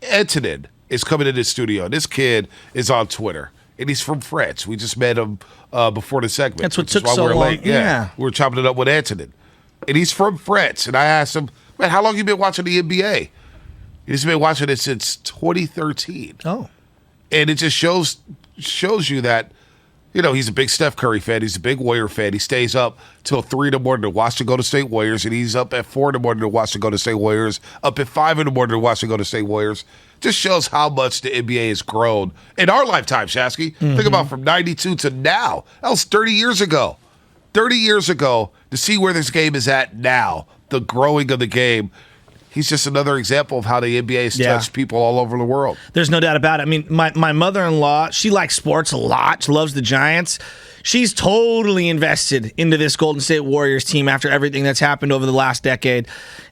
Antonin is coming in the studio. This kid is on Twitter, and he's from France. We just met him before the segment. That's what took so long. Late. Yeah. We were chopping it up with Antonin. And he's from France. And I asked him, man, how long you been watching the NBA? He's been watching it since 2013. Oh. And it just shows you that, he's a big Steph Curry fan. He's a big Warrior fan. He stays up till 3 in the morning to watch the Golden State Warriors, and he's up at 4 in the morning to watch the Golden State Warriors, up at 5 in the morning to watch the Golden State Warriors. Just shows how much the NBA has grown in our lifetime, Shasky. Mm-hmm. Think about from 92 to now. That was 30 years ago. 30 years ago, to see where this game is at now, the growing of the game. He's just another example of how the NBA has touched people all over the world. There's no doubt about it. I mean, my mother-in-law, she likes sports a lot. She loves the Giants. She's totally invested into this Golden State Warriors team after everything that's happened over the last decade.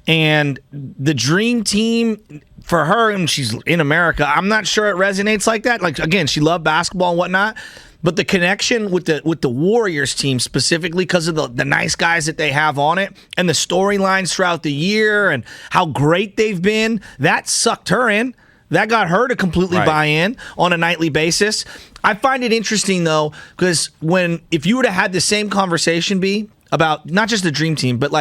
And the dream team for her, and she's in America, I'm not sure it resonates like that. Like, again, she loved basketball and whatnot. But the connection with the Warriors team specifically because of the nice guys that they have on it and the storylines throughout the year and how great they've been, that sucked her in. That got her to completely buy in on a nightly basis. I find it interesting, though, because if you would have had the same conversation be about not just the dream team, but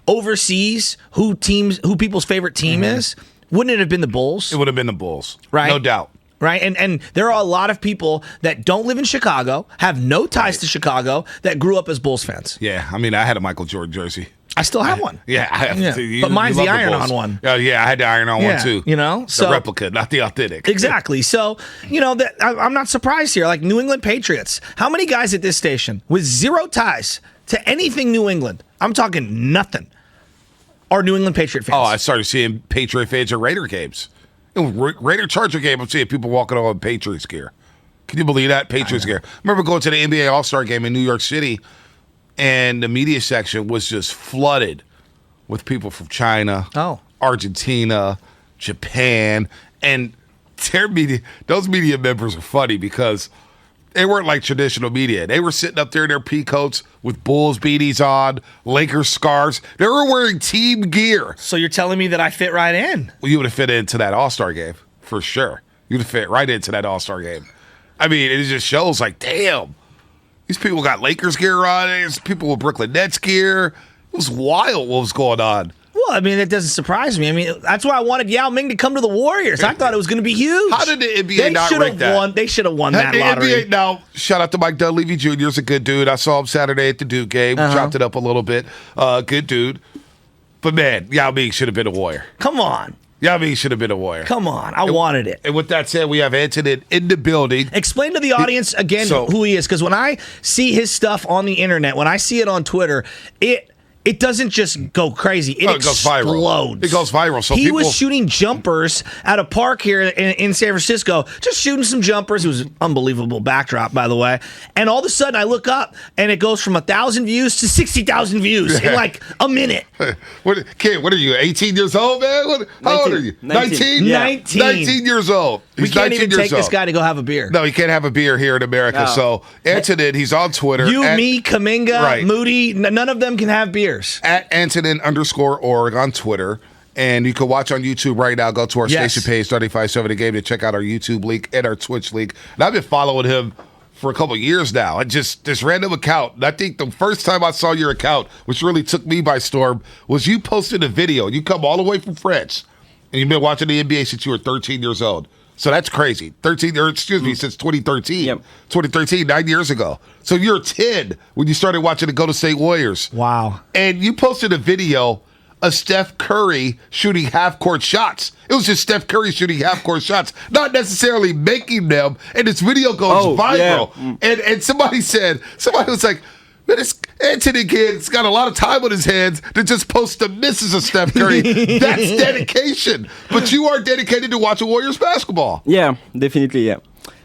overseas, who people's favorite team is, wouldn't it have been the Bulls? It would have been the Bulls. Right. No doubt. Right, and there are a lot of people that don't live in Chicago, have no ties to Chicago, that grew up as Bulls fans. Yeah, I mean, I had a Michael Jordan jersey. I still have one. Yeah, I have. Yeah. But mine's the iron-on one. Oh, yeah, I had the iron-on one too. The replica, not the authentic. Exactly. So, I'm not surprised here. Like New England Patriots, how many guys at this station with zero ties to anything New England? I'm talking nothing. Are New England Patriot fans? Oh, I started seeing Patriot fans at Raider games. Raider Charger game, I'm seeing people walking on Patriots gear. Can you believe that? Patriots gear. I remember going to the NBA All-Star game in New York City, and the media section was just flooded with people from China, Argentina, Japan, and those media members are funny because they weren't like traditional media. They were sitting up there in their pea coats with Bulls beanies on, Lakers scarves. They were wearing team gear. So you're telling me that I fit right in? Well, you would have fit into that All-Star game, for sure. You'd have fit right into that All-Star game. I mean, it just shows like, damn, these people got Lakers gear on. There's people with Brooklyn Nets gear. It was wild what was going on. Well, I mean, it doesn't surprise me. I mean, that's why I wanted Yao Ming to come to the Warriors. I thought it was going to be huge. How did the NBA not rank that? They should have won that lottery. NBA, now, shout out to Mike Dunleavy Jr. is a good dude. I saw him Saturday at the Duke game. Chopped it up a little bit. Good dude. But, man, Yao Ming should have been a Warrior. Come on. Yao Ming should have been a Warrior. Come on. I wanted it. And with that said, we have Antonin in the building. Explain to the audience again who he is, because when I see his stuff on the internet, when I see it on Twitter, it doesn't just go crazy. It goes viral. It goes viral. So he was shooting jumpers at a park here in San Francisco, just shooting some jumpers. It was an unbelievable backdrop, by the way. And all of a sudden, I look up, and it goes from 1,000 views to 60,000 views in like a minute. Kid, what are you, 18 years old, man? How old are you? 19? Yeah. 19 years old. We can't even take this guy to go have a beer. No, he can't have a beer here in America. No. So, Antonin, he's on Twitter. Me, Kuminga, Moody, none of them can have beers. At Antonin_org on Twitter. And you can watch on YouTube right now. Go to our station page, 35.7 The Game, to check out our YouTube link and our Twitch link. And I've been following him for a couple of years now. And just this random account. And I think the first time I saw your account, which really took me by storm, was you posted a video. You come all the way from France. And you've been watching the NBA since you were 13 years old. So that's crazy. Since 2013. Yep. 2013, 9 years ago. So you're 10 when you started watching the Golden State Warriors. Wow. And you posted a video of Steph Curry shooting half-court shots. It was just Steph Curry shooting half-court shots, not necessarily making them. And this video goes viral. Yeah. And somebody was like, man, this Antonin kid's got a lot of time on his hands to just post the misses of Steph Curry. That's dedication. But you are dedicated to watching Warriors basketball. Yeah, definitely, yeah.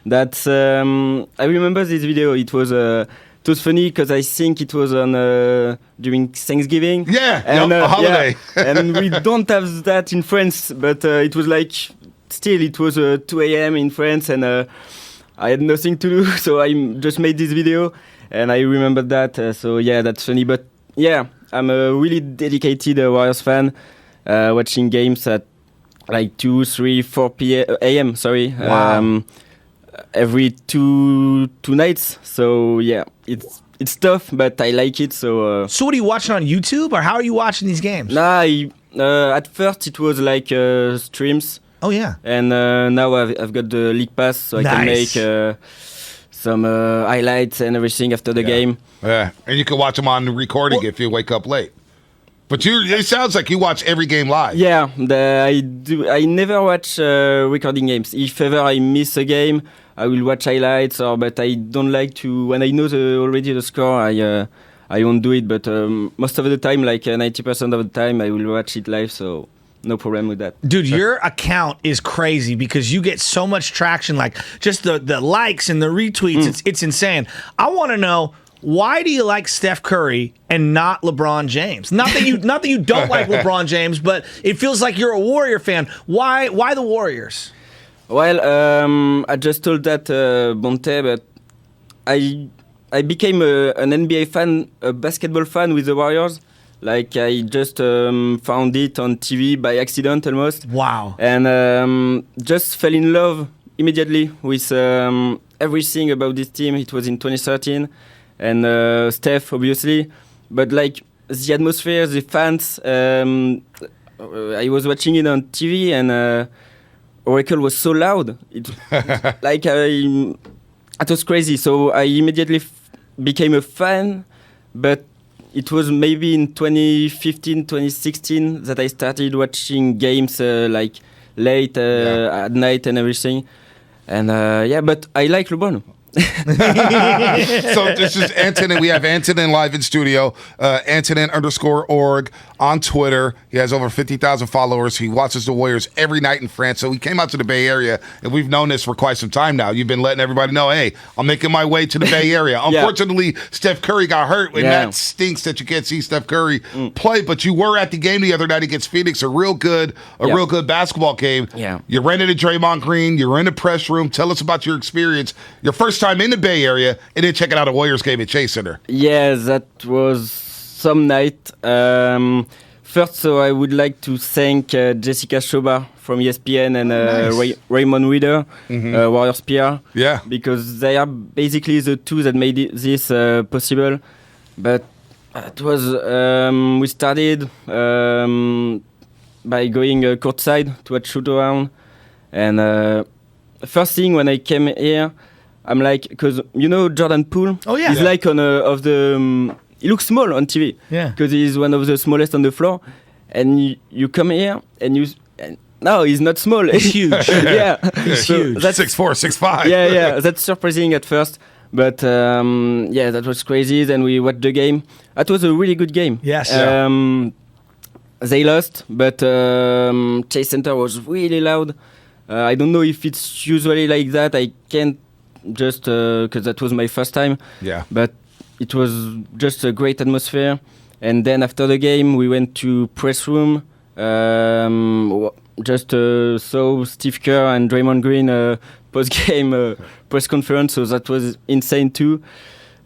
That's I remember this video. It was funny because I think it was on during Thanksgiving. Yeah, a holiday. Yeah. And we don't have that in France, but it was like, still, it was 2 a.m. in France, and I had nothing to do, so I just made this video. And I remember that, so yeah, that's funny. But yeah, I'm a really dedicated Warriors fan, watching games at like 2, 3, 4 a.m. Sorry, Wow. every two nights. So yeah, it's tough, but I like it. So So what are you watching on YouTube, or how are you watching these games? at first it was like streams, Oh yeah. and now I've got the League Pass, so I can Nice. make some highlights and everything after the game. Yeah, and you can watch them on the recording if you wake up late. But it sounds like you watch every game live. Yeah, I do. I never watch recording games. If ever I miss a game, I will watch highlights. But I don't like to. When I know already the score, I won't do it. But most of the time, like 90% of the time, I will watch it live. So no problem with that. Dude, your account is crazy because you get so much traction, like just the likes and the retweets. It's insane. I want to know, why do you like Steph Curry and not LeBron James? Not that you don't like LeBron James, but it feels like you're a Warrior fan. Why the Warriors? Well, I just told that Bonte, but I became an NBA fan, a basketball fan with the Warriors. Like I just found it on TV by accident almost. Wow. And just fell in love immediately with everything about this team. It was in 2013, and Steph obviously, but like the atmosphere, the fans. I was watching it on TV, and Oracle was so loud. It was crazy. So I immediately became a fan, but it was maybe in 2015, 2016 that I started watching games like late at night and everything. And but I like LeBron. So this is Antonin. We have Antonin live in studio. Antonin_org on Twitter. He has over 50,000 followers. He watches the Warriors every night in France. So he came out to the Bay Area, and we've known this for quite some time now. You've been letting everybody know, hey, I'm making my way to the Bay Area. Unfortunately, Steph Curry got hurt, and that stinks that you can't see Steph Curry play. But you were at the game the other night against Phoenix, a real good basketball game. Yeah. You rented a Draymond Green. You were in the press room. Tell us about your experience, your first time in the Bay Area, and then checking out a Warriors game at Chase Center. Yeah, that was some night. First, so I would like to thank Jessica Shoba from ESPN and Nice. Raymond Reader, Warriors PR. Yeah. Because they are basically the two that made this possible. But it was, we started by going courtside to watch shoot around. And first thing when I came here, I'm like, because you know Jordan Poole? Oh, yeah. He's Yeah. like he looks small on TV. Yeah. Because he's one of the smallest on the floor. And you come here and no, he's not small. He's huge. Yeah. He's So huge. That's 6'4", 6'5". yeah. That's surprising at first. But that was crazy. Then we watched the game. That was a really good game. Yes. They lost, but Chase Center was really loud. I don't know if it's usually like that. I can't just because that was my first time. Yeah. But it was just a great atmosphere. And then after the game, we went to press room. Just saw Steve Kerr and Draymond Green post-game press conference. So that was insane too.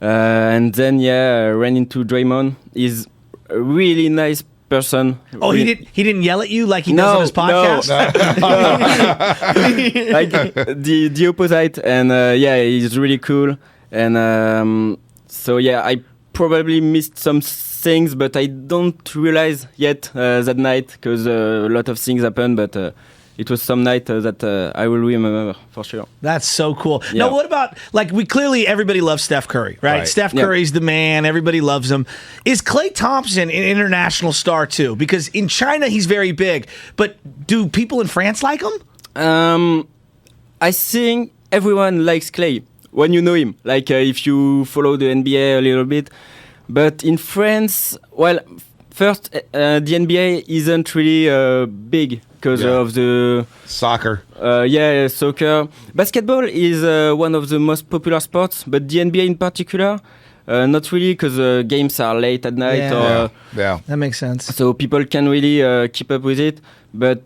And then ran into Draymond. He's a really nice person. Oh, he didn't yell at you like he does on his podcast? Like the opposite. And he's really cool. And so I probably missed some things, but I don't realize yet that night because a lot of things happened. But it was some night that I will remember for sure. That's so cool. Yeah. Now, what about, like, everybody loves Steph Curry, right? Right. Steph Curry's the man. Everybody loves him. Is Klay Thompson an international star too? Because in China, he's very big. But do people in France like him? I think everyone likes Klay when you know him. Like if you follow the NBA a little bit. But in France, well, first, the NBA isn't really big because of the Soccer. soccer. Basketball is one of the most popular sports, but the NBA in particular, not really because games are late at night, Yeah. Yeah. That makes sense. so people can really keep up with it. But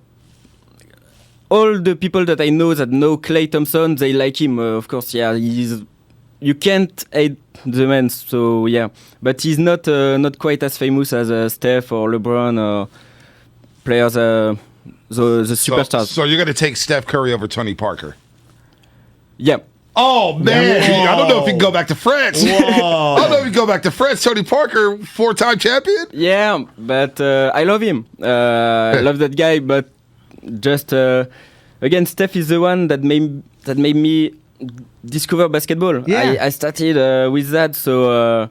all the people that I know that know Klay Thompson, they like him. Of course, you can't hate the man. So but he's not quite as famous as Steph or LeBron or players the superstars. So you're going to take Steph Curry over Tony Parker? Yeah. Oh, man. Whoa. I don't know if you can go back to France. Whoa. I don't know if you can go back to France. Tony Parker, 4-time champion? Yeah, but I love him. I love that guy, but just again, Steph is the one that made me discover basketball. Yeah. I started with that, so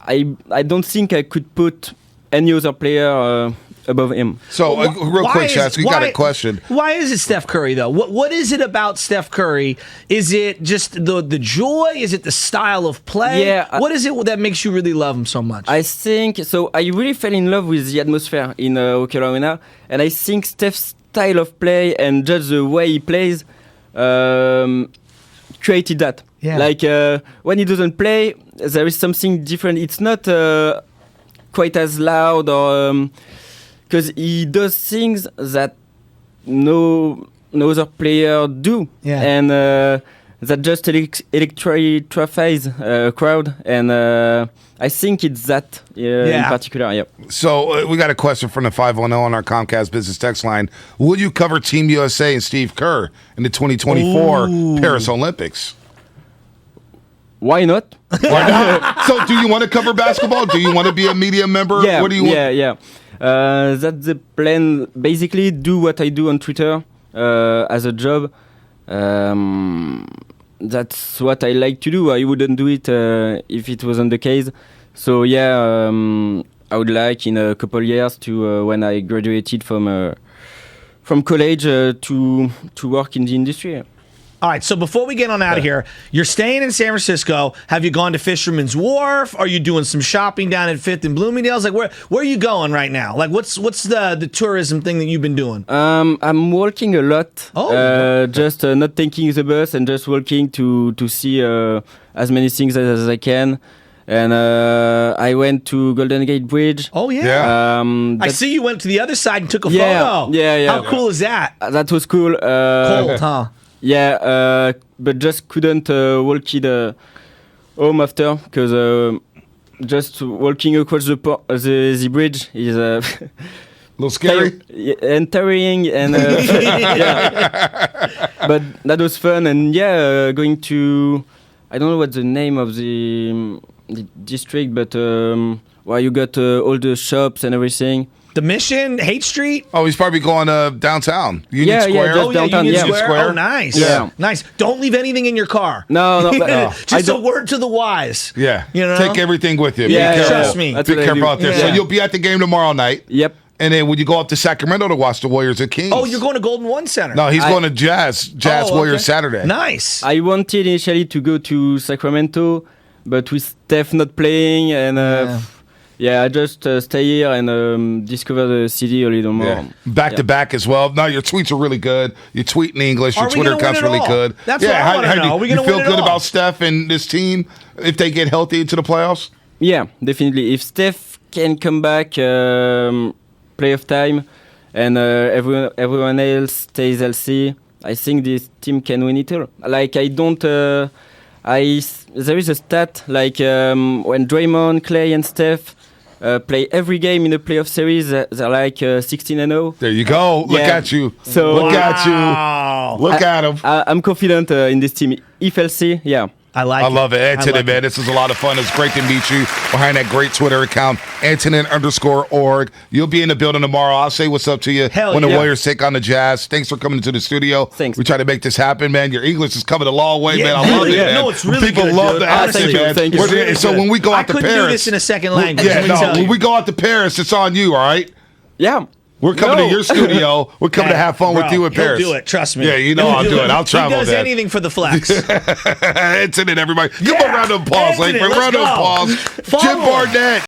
I don't think I could put any other player above him. So, real Why quick, is- Shaz, we got a question. Why is it Steph Curry though? What is it about Steph Curry? Is it just the joy? Is it the style of play? Yeah, what is it that makes you really love him so much? I think so. I really fell in love with the atmosphere in Hockey Arena, and I think Steph's style of play and just the way he plays created that. Yeah. Like when he doesn't play, there is something different. It's not quite as loud, or because he does things that no other player do, Yeah. and that just electrifies a crowd, and I think it's that in particular. Yeah. So, we got a question from the 510 on our Comcast Business Text line. Will you cover Team USA and Steve Kerr in the 2024 Paris Olympics? Why not? Why not? So, do you want to cover basketball? Do you want to be a media member? Yeah, What do you want? yeah. That's the plan. Basically, do what I do on Twitter as a job. That's what I like to do. I wouldn't do it if it wasn't the case. So yeah, I would like in a couple years to when I graduated from college to work in the industry. All right, so before we get on out of here, you're staying in San Francisco. Have you gone to Fisherman's Wharf? Are you doing some shopping down at Fifth and Bloomingdale's? Like, where are you going right now? Like, what's the tourism thing that you've been doing? I'm walking a lot. Oh. Just not taking the bus and just walking to see as many things as I can. And I went to Golden Gate Bridge. Oh, yeah. Yeah. I see you went to the other side and took a Yeah, photo. yeah. How cool is that? That was cool. Cold, huh? Yeah, but just couldn't walk it home after because just walking across the bridge is A little scary? and tiring and yeah. But that was fun, and going to, I don't know what the name of the district, but where you got all the shops and everything. The Mission, Haight Street? Oh, he's probably going downtown. Union Square? just downtown, Union yeah. Square. Oh, nice. Yeah. Nice. Don't leave anything in your car. No, but, I Just a don't- word to the wise. Yeah. You know? Take everything with you. Yeah, Be careful. trust me. That's Be what I careful do. out there. So Yeah. you'll be at the game tomorrow night. Yep. And then would you go up to Sacramento to watch the Warriors at Kings? Oh, you're going to Golden One Center. No, he's I- going to Jazz Oh, Warriors okay. Saturday. Nice. I wanted initially to go to Sacramento, but with Steph not playing, and I just stay here and discover the city a little more. Yeah. Back to back as well. No, your tweets are really good. You tweet in English. Your Are we Twitter gonna win account's it really all? good. That's what I wanna do know. Are we you gonna feel win it good all? about Steph and this team if they get healthy into the playoffs? Yeah, definitely. If Steph can come back playoff time and everyone else stays healthy, I think this team can win it all. Like there is a stat like when Draymond, Clay, and Steph play every game in the playoff series, they're like 16-0. There you go. Look Yeah. at you. So- Look at you. Wow. Look at him. I'm confident in this team. If healthy, yeah. I like I it. love it. Antonin, like man, it. this is a lot of fun. It's great to meet you behind that great Twitter account, Antonin_org. You'll be in the building tomorrow. I'll say what's up to you Hell when the yeah. Warriors take on the Jazz. Thanks for coming to the studio. Thanks. We try to make this happen, man. Your English is coming a long way, Yeah, man. I love really, it, man. no, it's really People good, love dude. the accent, Thank you, man. thank you. We're- It's really so good. when we go I out to couldn't Paris, do this in a second language. yeah, let me no, tell you. when we go out to Paris, it's on you, all right? Yeah. We're coming No. to your studio. We're coming to have fun with Bro, you in he'll Paris. do it. Trust me. Yeah, you know I'll do it. I'll travel, He does man. anything for the flex. Antonin, everybody. Give him a round of applause. Antonin, Like, let's round of go. applause. Follow Jim him. Barnett.